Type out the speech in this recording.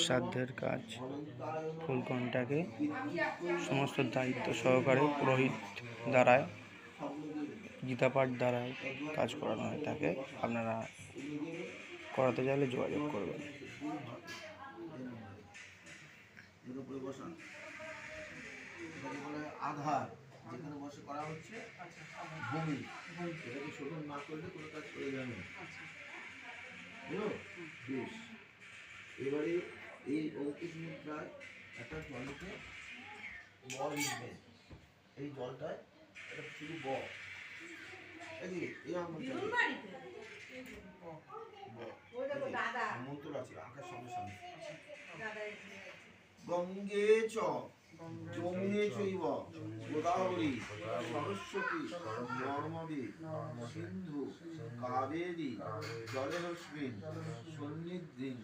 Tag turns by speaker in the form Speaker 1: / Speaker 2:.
Speaker 1: সাধ্যের কাজ ফুলকণিটাকে সমস্ত দায়িত্ব সহকারে পুরোহিত দ্বারায় গীতাপাঠ দ্বারায় কাজ করানো হয় থাকে। আপনারা করাতে চাইলে যোগাযোগ করবেন।
Speaker 2: আধার যেখানে বসে করা হচ্ছে ভূমি, এটাকে শোধন না করলে কোনো কাজ করে যাবে না। বেশ, এবারে এই অঙ্কুশ মুদ্রায় একটা জলকে ব লিখবেন। এই জলটায় এটা শুধু ব, এই মন্ত্র আছে আঁকার সঙ্গে সঙ্গে। গঙ্গে চ যমুনে চৈব গোদাবরী সরস্বতী নর্মদে সিন্ধু কাবেরী জলেস্মিন সন্নিধিং